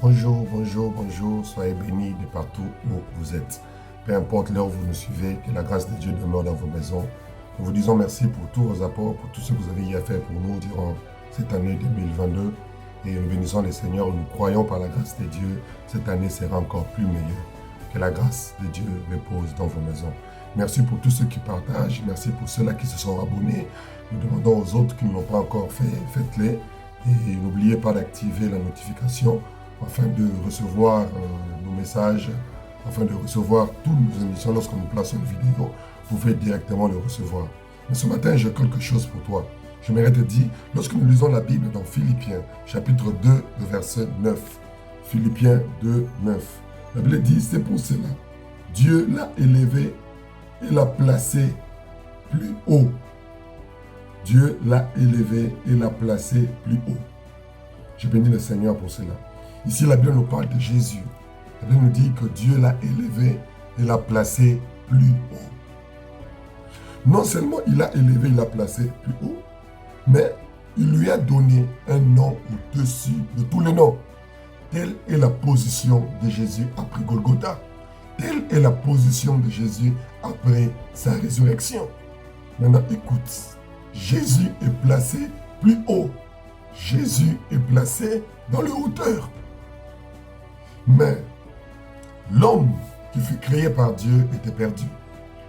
Bonjour, bonjour, bonjour, soyez bénis de partout où vous êtes. Peu importe l'heure où vous nous suivez, que la grâce de Dieu demeure dans vos maisons. Nous vous disons merci pour tous vos apports, pour tout ce que vous avez fait pour nous durant cette année 2022. Et nous bénissons le Seigneur, nous croyons par la grâce de Dieu, cette année sera encore plus meilleure. Que la grâce de Dieu repose dans vos maisons. Merci pour tous ceux qui partagent, merci pour ceux-là qui se sont abonnés. Nous demandons aux autres qui ne l'ont pas encore fait, faites-les. Et n'oubliez pas d'activer la notification afin de recevoir nos messages, afin de recevoir toutes nos émissions. Lorsqu'on nous place une vidéo, vous pouvez directement le recevoir. Mais ce matin, j'ai quelque chose pour toi. J'aimerais te dire, lorsque nous lisons la Bible dans Philippiens, chapitre 2, le verset 9. Philippiens 2, 9. La Bible dit, c'est pour cela. Dieu l'a élevé et l'a placé plus haut. Dieu l'a élevé et l'a placé plus haut. Je bénis le Seigneur pour cela. Ici, la Bible nous parle de Jésus. La Bible nous dit que Dieu l'a élevé et l'a placé plus haut. Non seulement il l'a élevé, il l'a placé plus haut, mais il lui a donné un nom au-dessus de tous les noms. Telle est la position de Jésus après Golgotha. Telle est la position de Jésus après sa résurrection. Maintenant, écoute. Jésus est placé plus haut. Jésus est placé dans les hauteurs. Mais l'homme qui fut créé par Dieu était perdu.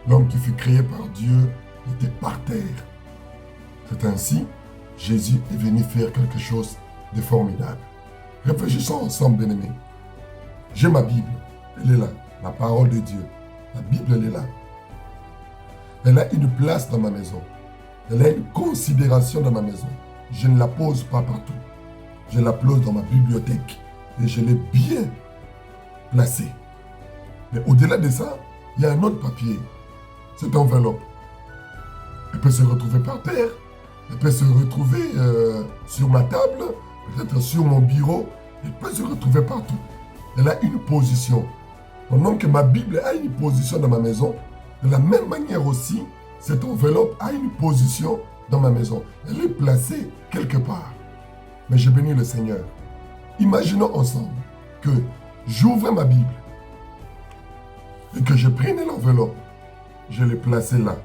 L'homme qui fut créé par Dieu était par terre. C'est ainsi, Jésus est venu faire quelque chose de formidable. Réfléchissons ensemble, bien-aimés. J'ai ma Bible, elle est là, la parole de Dieu. La Bible, elle est là. Elle a une place dans ma maison. Elle a une considération dans ma maison. Je ne la pose pas partout. Je la pose dans ma bibliothèque. Et je l'ai bien placée. Mais au-delà de ça, il y a un autre papier. Cette enveloppe. Elle peut se retrouver par terre. Elle peut se retrouver sur ma table. Peut-être sur mon bureau. Elle peut se retrouver partout. Elle a une position. Pendant que ma Bible a une position dans ma maison, de la même manière aussi, cette enveloppe a une position dans ma maison. Elle est placée quelque part. Mais je bénis le Seigneur. Imaginons ensemble que j'ouvre ma Bible et que je prenne l'enveloppe. Je l'ai placée là.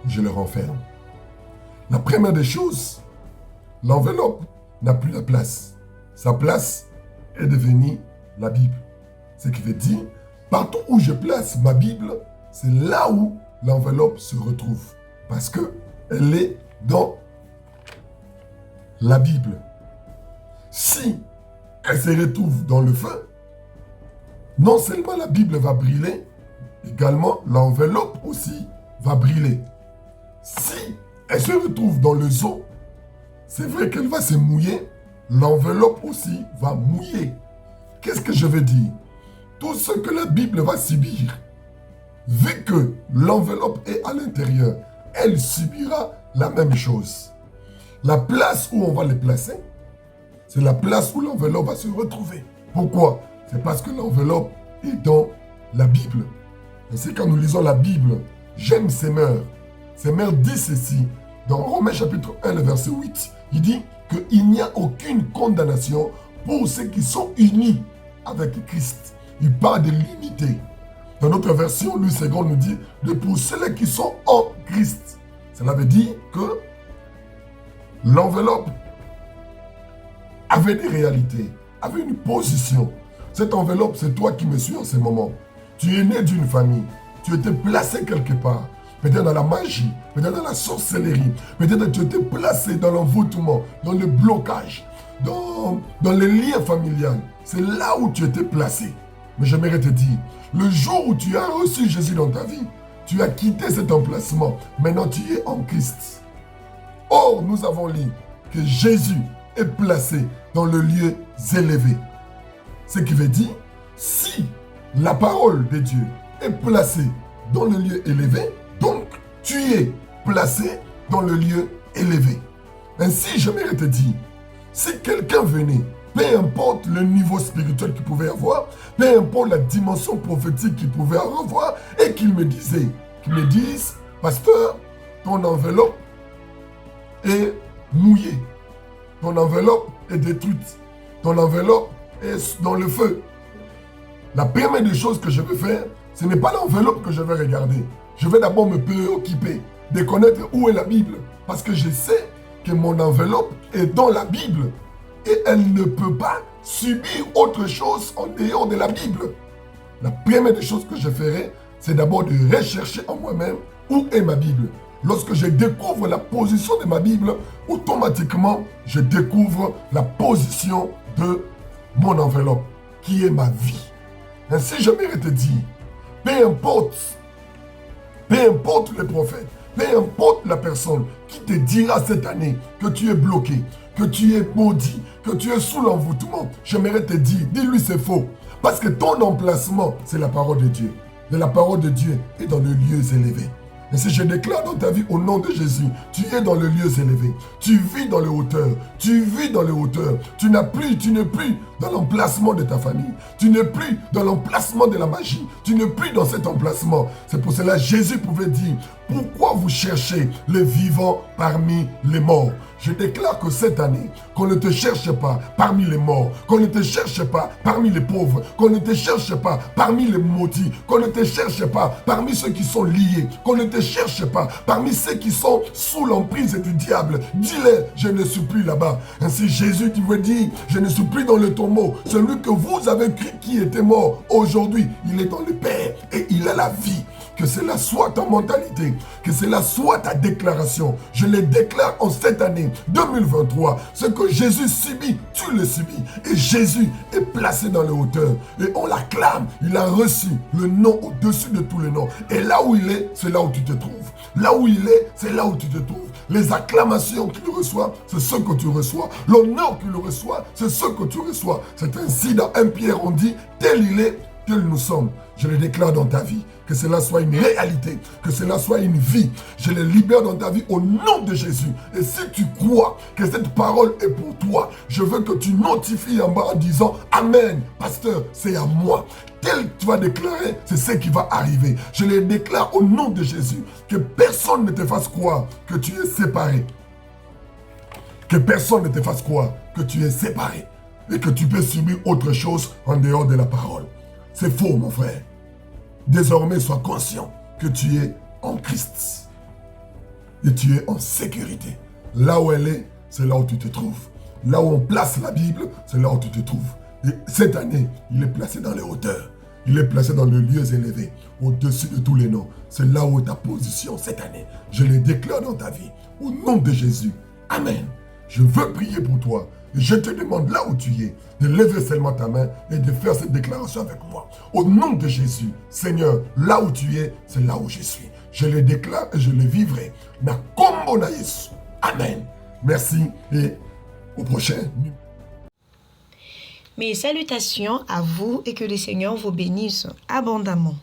Je le renferme. La première des choses, l'enveloppe n'a plus la place. Sa place est devenue la Bible. Ce qui veut dire, partout où je place ma Bible, c'est là où l'enveloppe se retrouve. Parce qu'elle est dans la Bible. Si elle se retrouve dans le feu, non seulement la Bible va brûler, également l'enveloppe aussi va brûler. Si elle se retrouve dans le eau, c'est vrai qu'elle va se mouiller, l'enveloppe aussi va mouiller. Qu'est-ce que je veux dire? Tout ce que la Bible va subir, vu que l'enveloppe est à l'intérieur, elle subira la même chose. La place où on va les placer, c'est la place où l'enveloppe va se retrouver. Pourquoi? C'est parce que l'enveloppe est dans la Bible. Et c'est quand nous lisons la Bible, j'aime Seymour. Seymour dit ceci, dans Romains chapitre 1, le verset 8, il dit qu'il n'y a aucune condamnation pour ceux qui sont unis avec Christ. Il parle de l'unité. Dans notre version, Louis II nous dit de pour ceux qui sont en Christ. Cela veut dire que l'enveloppe avait des réalités, avait une position. Cette enveloppe, c'est toi qui me suis en ce moment. Tu es né d'une famille. Tu étais placé quelque part. Peut-être dans la magie, peut-être dans la sorcellerie. Peut-être que tu étais placé dans l'envoûtement, dans le blocage, dans les liens familiaux. C'est là où tu étais placé. Mais j'aimerais te dire, le jour où tu as reçu Jésus dans ta vie, tu as quitté cet emplacement. Maintenant, tu es en Christ. Or, nous avons lu que Jésus est placé dans le lieu élevé. Ce qui veut dire, si la parole de Dieu est placée dans le lieu élevé, donc tu es placé dans le lieu élevé. Ainsi, j'aimerais te dire, si quelqu'un venait, peu importe le niveau spirituel qu'il pouvait avoir, peu importe la dimension prophétique qu'il pouvait avoir, et qu'il me dise, pasteur, ton enveloppe est mouillée, ton enveloppe est détruite, ton enveloppe est dans le feu. La première des choses que je vais faire, ce n'est pas l'enveloppe que je vais regarder. Je vais d'abord me préoccuper de connaître où est la Bible. Parce que je sais que mon enveloppe est dans la Bible. Et elle ne peut pas subir autre chose en dehors de la Bible. La première des choses que je ferai, c'est d'abord de rechercher en moi-même où est ma Bible. Lorsque je découvre la position de ma Bible, automatiquement, je découvre la position de mon enveloppe, qui est ma vie. Ainsi, j'aimerais te dire, peu importe le prophète, peu importe la personne qui te dira cette année que tu es bloqué, que tu es maudit, que tu es sous l'envoûtement, j'aimerais te dire, dis-lui c'est faux. Parce que ton emplacement, c'est la parole de Dieu. Et la parole de Dieu est dans les lieux élevés. Et si je déclare dans ta vie au nom de Jésus, tu es dans les lieux élevés. Tu vis dans les hauteurs. Tu vis dans les hauteurs. Tu n'es plus dans l'emplacement de ta famille. Tu n'es plus dans l'emplacement de la magie. Tu n'es plus dans cet emplacement. C'est pour cela que Jésus pouvait dire, pourquoi vous cherchez les vivants parmi les morts? Je déclare que cette année, qu'on ne te cherche pas parmi les morts, qu'on ne te cherche pas parmi les pauvres, qu'on ne te cherche pas parmi les maudits, qu'on ne te cherche pas parmi ceux qui sont liés, qu'on ne te cherche pas parmi ceux qui sont sous l'emprise du diable. Dis-leur, je ne suis plus là-bas. Ainsi Jésus qui veut dire, je ne suis plus dans le tombeau. Celui que vous avez cru qui était mort, aujourd'hui, il est dans le Père et il a la vie. Que cela soit ta mentalité, que cela soit ta déclaration. Je le déclare en cette année 2023. Ce que Jésus subit, tu le subis. Et Jésus est placé dans les hauteurs. Et on l'acclame. Il a reçu le nom au-dessus de tous les noms. Et là où il est, c'est là où tu te trouves. Là où il est, c'est là où tu te trouves. Les acclamations qu'il reçoit, c'est ce que tu reçois. L'honneur qu'il reçoit, c'est ce que tu reçois. C'est ainsi dans 1 Pierre, on dit, tel il est, tel nous sommes. Je le déclare dans ta vie. Que cela soit une réalité, que cela soit une vie. Je les libère dans ta vie au nom de Jésus. Et si tu crois que cette parole est pour toi, je veux que tu notifies en bas en disant Amen, pasteur, c'est à moi. Tel tu vas déclarer, c'est ce qui va arriver. Je les déclare au nom de Jésus. Que personne ne te fasse croire que tu es séparé. Que personne ne te fasse croire que tu es séparé. Et que tu peux subir autre chose en dehors de la parole. C'est faux, mon frère. Désormais, sois conscient que tu es en Christ. Et tu es en sécurité. Là où elle est, c'est là où tu te trouves. Là où on place la Bible, c'est là où tu te trouves. Et cette année, il est placé dans les hauteurs. Il est placé dans les lieux élevés, au-dessus de tous les noms. C'est là où est ta position cette année. Je le déclare dans ta vie. Au nom de Jésus. Amen. Je veux prier pour toi. Et je te demande là où tu es, de lever seulement ta main et de faire cette déclaration avec moi. Au nom de Jésus, Seigneur, là où tu es, c'est là où je suis. Je le déclare et je le vivrai. Na kombo na Yesu. Amen. Merci et au prochain. Mes salutations à vous et que le Seigneur vous bénisse abondamment.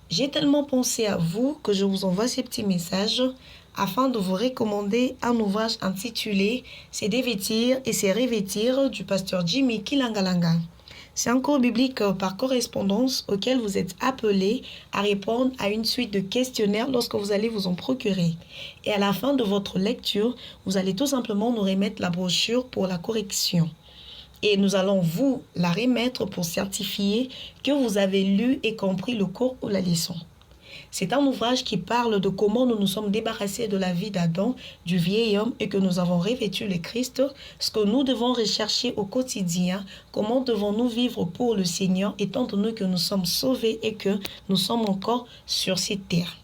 J'ai tellement pensé à vous que je vous envoie ces petits messages afin de vous recommander un ouvrage intitulé « Se dévêtir et se revêtir » du pasteur Jimmy Kilangalanga. C'est un cours biblique par correspondance auquel vous êtes appelés à répondre à une suite de questionnaires lorsque vous allez vous en procurer. Et à la fin de votre lecture, vous allez tout simplement nous remettre la brochure pour la correction. Et nous allons vous la remettre pour certifier que vous avez lu et compris le cours ou la leçon. C'est un ouvrage qui parle de comment nous nous sommes débarrassés de la vie d'Adam, du vieil homme, et que nous avons revêtu le Christ, ce que nous devons rechercher au quotidien, comment devons-nous vivre pour le Seigneur, étant donné que nous sommes sauvés et que nous sommes encore sur cette terre.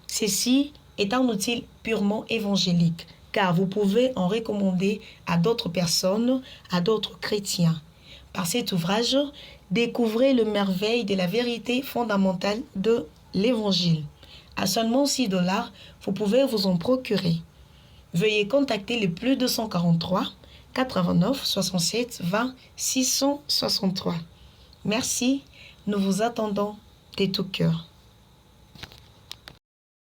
Ceci est un outil purement évangélique, car vous pouvez en recommander à d'autres personnes, à d'autres chrétiens. Par cet ouvrage, découvrez le merveille de la vérité fondamentale de l'Évangile. À seulement $6, vous pouvez vous en procurer. Veuillez contacter le plus 243 89 67 20 663. Merci, nous vous attendons de tout cœur.